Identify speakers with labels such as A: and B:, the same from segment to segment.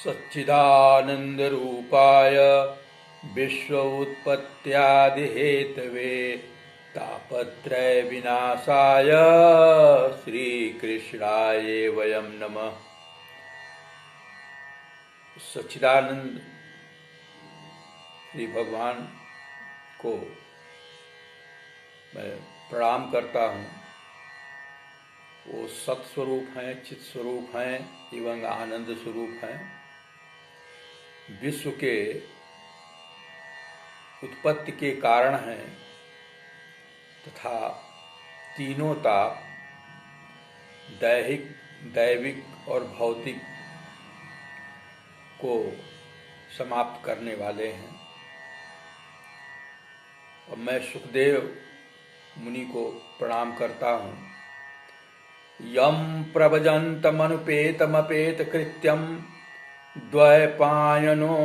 A: सच्चिदानन्दरूपाय विश्वोत्पत्त्यादिहेतवे तापत्रयविनाशाय श्रीकृष्णाय वयं नमः। सच्चिदानंद श्री भगवान को मैं प्रणाम करता हूँ। वो सत्स्वरूप हैं, चित स्वरूप हैं एवं आनंद स्वरूप हैं। विश्व के उत्पत्ति के कारण हैं तथा तीनों ताप दैहिक, दैविक और भौतिक को समाप्त करने वाले हैं। और मैं सुखदेव मुनि को प्रणाम करता हूँ। यम प्रव्रजन्तमनुपेतमपेत कृत्यम द्वैपायनो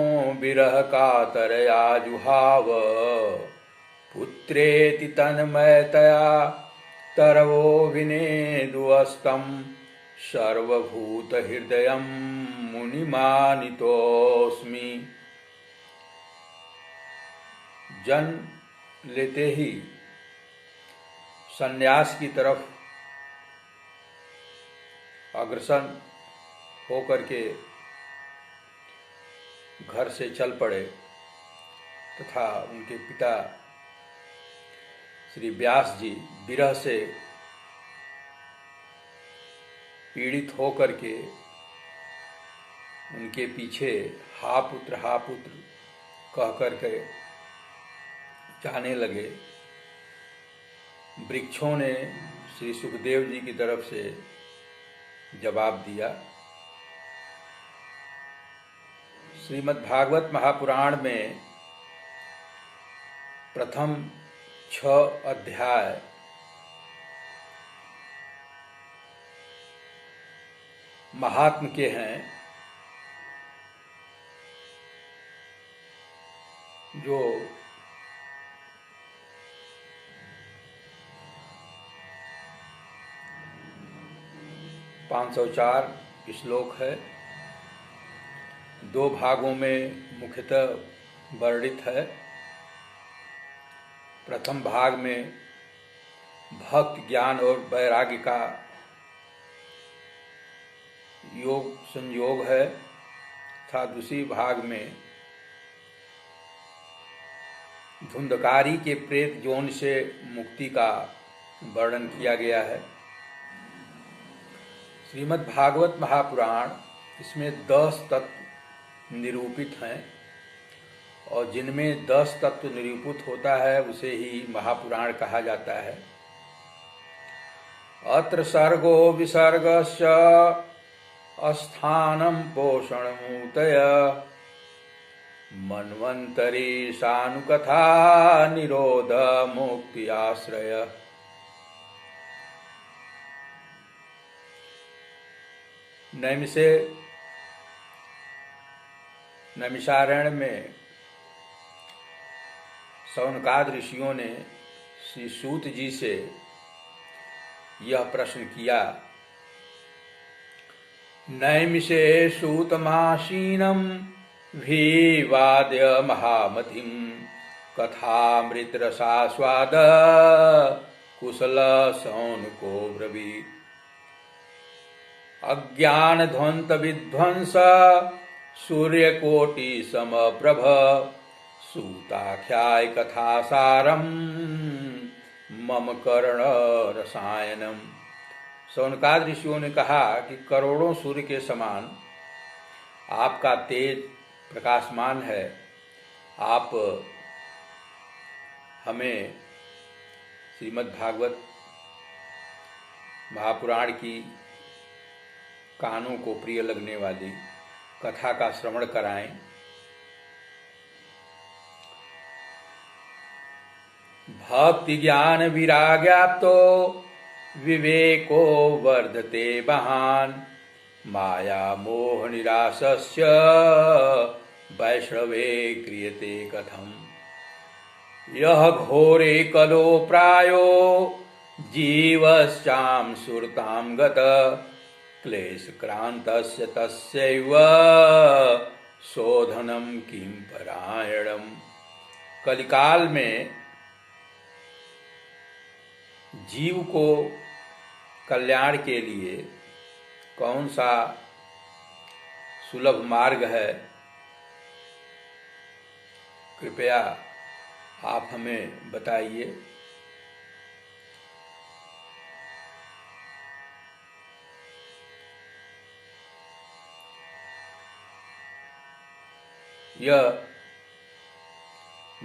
A: विरह कातरया जुहाव पुत्रेति तन्मयतया तरवो विनेदुअस्तं सर्वभूत हृदयं मुनिमानितोऽस्मि। जन्म लेते ही संन्यास की तरफ अग्रसर होकर के घर से चल पड़े तथा उनके पिता श्री व्यास जी विरह से पीड़ित होकर के उनके पीछे हा पुत्र कह करके जाने लगे। वृक्षों ने श्री सुखदेव जी की तरफ से जवाब दिया। श्रीमद् भागवत महापुराण में प्रथम 6 अध्याय महात्म के हैं, जो 504 श्लोक है। 2 भागों में मुख्यतः वर्णित है। प्रथम भाग में भक्ति, ज्ञान और वैराग्य का योग संयोग है तथा दूसरी भाग में धुंधकारी के प्रेत जोन से मुक्ति का वर्णन किया गया है। श्रीमद् भागवत महापुराण, इसमें 10 तत्व निरूपित हैं और जिनमें 10 तत्व निरूपित होता है उसे ही महापुराण कहा जाता है। अत्र सर्गो विसर्गस्य अस्थानं पोषणमूतय मन्वन्तरी सानुकथा निरोध मुक्ति आश्रय। नैमिषारण्य में शौनकाद ऋषियों ने श्री सूत जी से यह प्रश्न किया। नैमिषे सूतमासीनं विवाद्य महामतिं कथामृतरसास्वाद कुशल शौनको ब्रवीत्। अज्ञान ध्वंत विध्वंस सूर्यकोटि समप्रभ सूताख्याय कथासारम मम कर्ण रसायनम। शौनकाद ऋषियों ने कहा कि करोड़ों सूर्य के समान आपका तेज प्रकाशमान है। आप हमें श्रीमद् भागवत महापुराण की कानों को प्रिय लगने वाली कथा का श्रवण कराएं। भक्ति ज्ञान विराग्याप्तो विवेको वर्धते महान् माया मोह निरासस्य वैष्णवे क्रियते कथम्। यह घोरे कलो प्रायो जीवश्चाम सुरताम गत क्लेशक्रान्तस्य तस्यैव शोधनं किं परायणम्। कलिकाल में जीव को कल्याण के लिए कौन सा सुलभ मार्ग है, कृपया आप हमें बताइए। यह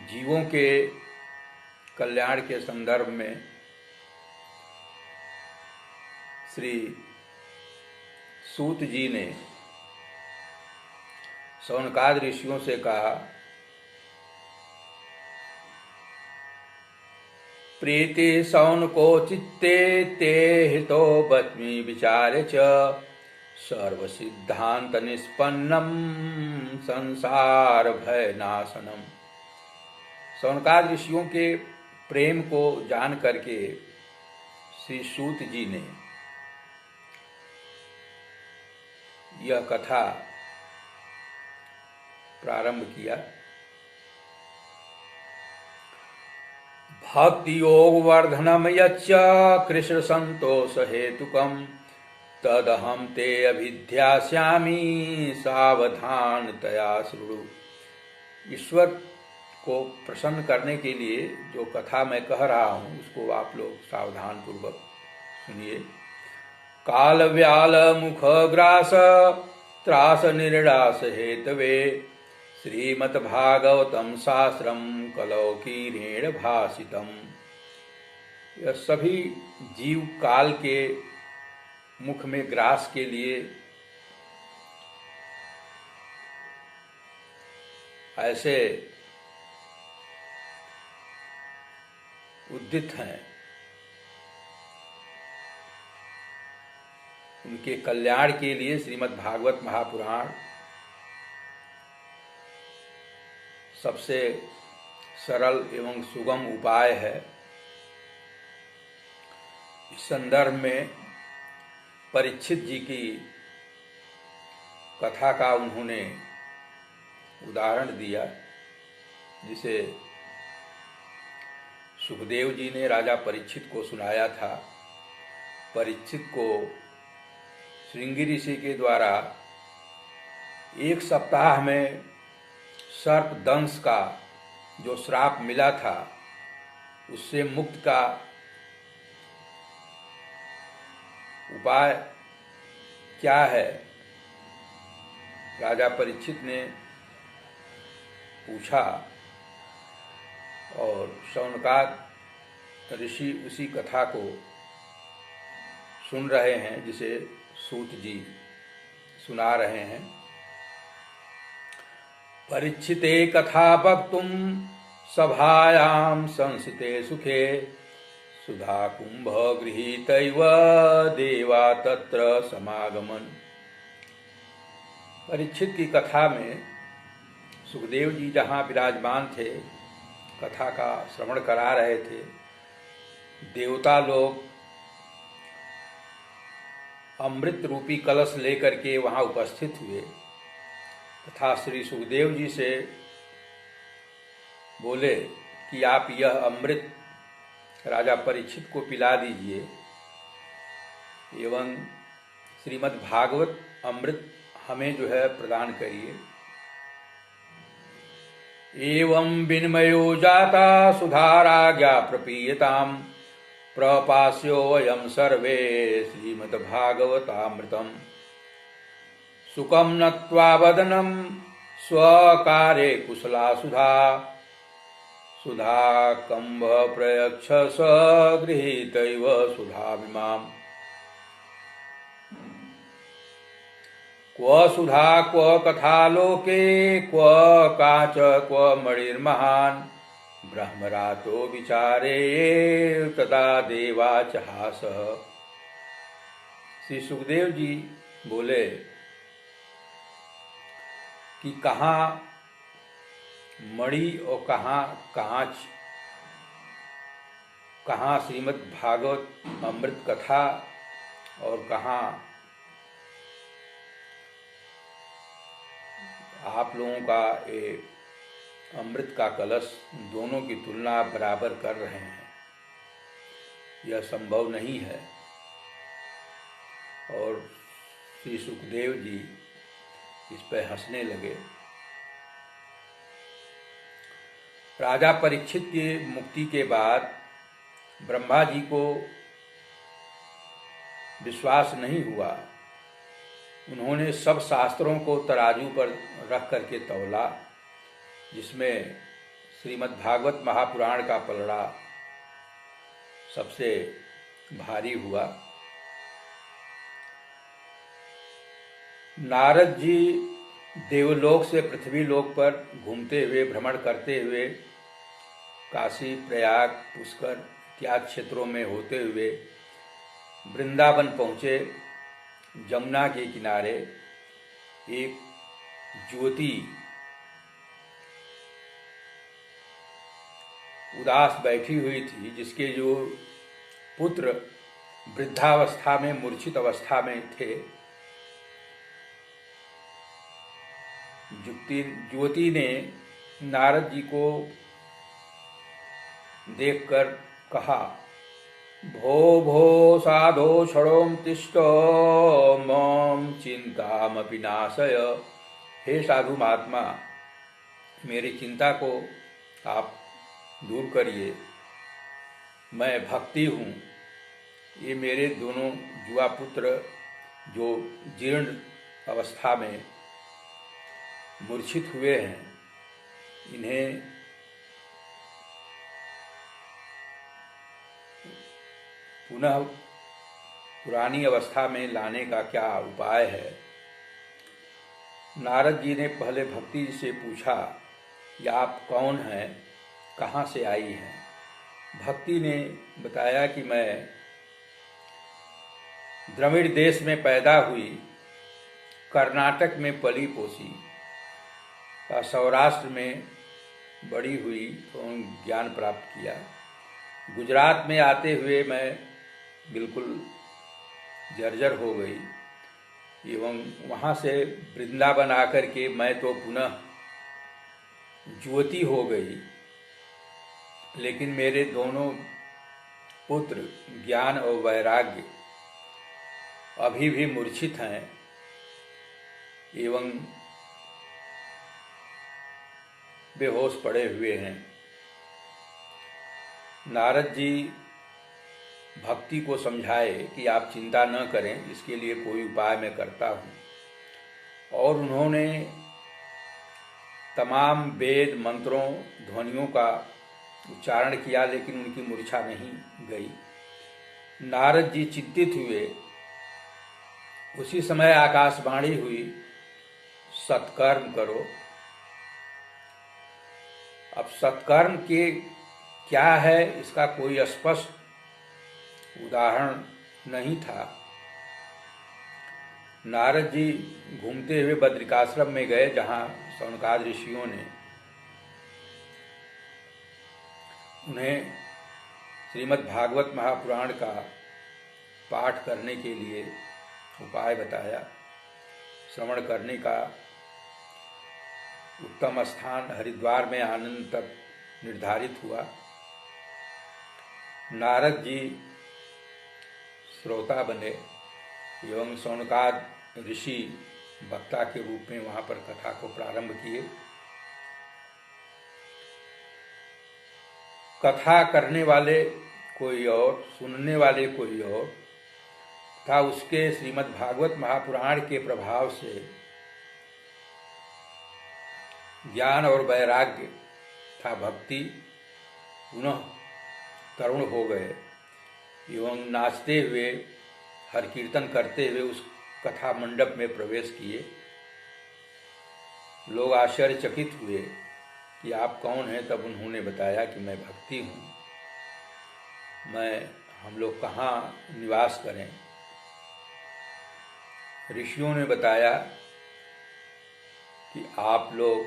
A: जीवों के कल्याण के संदर्भ में श्री सूत जी ने शौनकादि ऋषियों से कहा, प्रीति शौनको चित्ते ते हितो बच्मी विचारे च सर्व सिद्धांत निष्पन्नम संसार भय नाशनम। शौनकादि ऋषियों के प्रेम को जान करके श्री सूत जी ने यह कथा प्रारंभ किया। भक्ति योग वर्धनम यच्च कृष्ण संतोष हेतुकम तदहम ते अभिध्यास्यामि सावधानतया शृणु। ईश्वर को प्रसन्न करने के लिए जो कथा मैं कह रहा हूँ उसको आप लोग सावधान पूर्वक सुनिए। काल व्याल मुख ग्रास त्रास निर्णास हेतवे श्रीमद्भागवतम शास्त्रम कलौकीरेण भाषितम। यह सभी जीव काल के मुख में ग्रास के लिए ऐसे उद्दित हैं, उनके कल्याण के लिए श्रीमद् भागवत महापुराण सबसे सरल एवं सुगम उपाय है। इस संदर्भ में परीक्षित जी की कथा का उन्होंने उदाहरण दिया, जिसे सुखदेव जी ने राजा परीक्षित को सुनाया था। परीक्षित को श्रृंगी ऋषि के द्वारा 1 सप्ताह में सर्प दंश का जो श्राप मिला था उससे मुक्त का उपाय क्या है, राजा परीक्षित ने पूछा और शौनकाद ऋषि उसी कथा को सुन रहे हैं जिसे सूत जी सुना रहे हैं। परीक्षिते कथा वक्तुम सभायां संसिते सुखे सुधा कुंभ गृहीतैव देवा तत्र समागमन। परीक्षित की कथा में सुखदेव जी जहाँ विराजमान थे, कथा का श्रवण करा रहे थे, देवता लोग अमृत रूपी कलश लेकर के वहाँ उपस्थित हुए तथा श्री सुखदेव जी से बोले कि आप यह अमृत राजा परीक्षित को पिला दीजिए एवं श्रीमद् भागवत अमृत हमें जो है प्रदान करिए। एवं विनिमयो जाता सुधाराज्ञा प्रपीयताम प्रपास्यो वयम सर्वे श्रीमद्भागवतामृतम् सुखम नत्वा वदनम स्वकारे कुशला सुधा सुधा कंभ प्रयक्ष सगृहीतैव सुधाभिमाम्। क्व सुधा क्व कथा लोके क्व काच क्व मणिर्महान् ब्रह्मरातो विचारे तदा देवा चहास। श्री सुखदेव जी बोले कि कहाँ मणि और कहाँ कांच, कहाँ श्रीमद् भागवत अमृत कथा और कहाँ आप लोगों का ये अमृत का कलश दोनों की तुलना बराबर कर रहे हैं, यह संभव नहीं है। और श्री सुखदेव जी इस पर हंसने लगे। राजा परीक्षित की मुक्ति के बाद ब्रह्मा जी को विश्वास नहीं हुआ। उन्होंने सब शास्त्रों को तराजू पर रख करके तौला, जिसमें श्रीमद् भागवत महापुराण का पलड़ा सबसे भारी हुआ। नारद जी देवलोक से पृथ्वी लोक पर घूमते हुए, भ्रमण करते हुए काशी, प्रयाग, पुष्कर इत्यादि क्षेत्रों में होते हुए वृंदावन पहुँचे। जमुना के किनारे एक ज्योति उदास बैठी हुई थी, जिसके जो पुत्र वृद्धावस्था में, मूर्छित अवस्था में थे। ज्योति ने नारद जी को देखकर कहा, भो भो साधो क्षणों तिष्ठ मम चिंतामपि नाशय। हे साधु महात्मा, मेरी चिंता को आप दूर करिए। मैं भक्ति हूँ। ये मेरे दोनों जुआ पुत्र जो जीर्ण अवस्था में मूर्छित हुए हैं, इन्हें पुनः पुरानी अवस्था में लाने का क्या उपाय है। नारद जी ने पहले भक्ति से पूछा कि आप कौन हैं, कहाँ से आई हैं। भक्ति ने बताया कि मैं द्रविड़ देश में पैदा हुई, कर्नाटक में पली पोसी, सौराष्ट्र में बड़ी हुई तो ज्ञान प्राप्त किया। गुजरात में आते हुए मैं बिल्कुल जर्जर हो गई एवं वहाँ से वृंदावन आकर के मैं तो पुनः ज्योति हो गई। लेकिन मेरे दोनों पुत्र ज्ञान और वैराग्य अभी भी मूर्छित हैं एवं बेहोश पड़े हुए हैं। नारद जी भक्ति को समझाए कि आप चिंता न करें, इसके लिए कोई उपाय मैं करता हूँ। और उन्होंने तमाम वेद मंत्रों, ध्वनियों का उच्चारण किया, लेकिन उनकी मूर्छा नहीं गई। नारद जी चिंतित हुए। उसी समय आकाशवाणी हुई, सत्कर्म करो। अब सत्कर्म के क्या है, इसका कोई स्पष्ट उदाहरण नहीं था। नारद जी घूमते हुए बद्रिकाश्रम में गए, जहाँ शौनकादि ऋषियों ने उन्हें श्रीमद् भागवत महापुराण का पाठ करने के लिए उपाय बताया। श्रवण करने का उत्तम स्थान हरिद्वार में आनंद तक निर्धारित हुआ। नारद जी श्रोता बने एवं शौनकादि ऋषि वक्ता के रूप में वहाँ पर कथा को प्रारंभ किए। कथा करने वाले कोई और, सुनने वाले कोई और था। उसके श्रीमद् भागवत महापुराण के प्रभाव से ज्ञान और वैराग्य था, भक्ति पुनः तरुण हो गए एवं नाचते हुए, हर कीर्तन करते हुए उस कथा मंडप में प्रवेश किए। लोग आश्चर्यचकित हुए कि आप कौन हैं। तब उन्होंने बताया कि मैं भक्ति हूँ, हम लोग कहाँ निवास करें। ऋषियों ने बताया कि आप लोग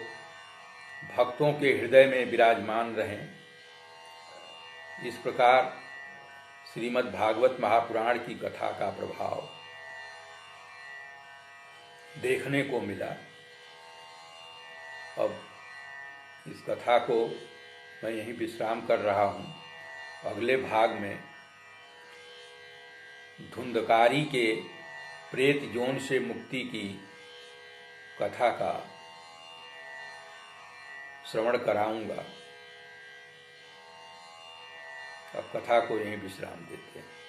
A: भक्तों के हृदय में विराजमान रहें। इस प्रकार श्रीमद् भागवत महापुराण की कथा का प्रभाव देखने को मिला। अब इस कथा को मैं यहीं विश्राम कर रहा हूँ। अगले भाग में धुंधकारी के प्रेत जोन से मुक्ति की कथा का श्रवण कराऊंगा। अब कथा को यहीं विश्राम देते हैं।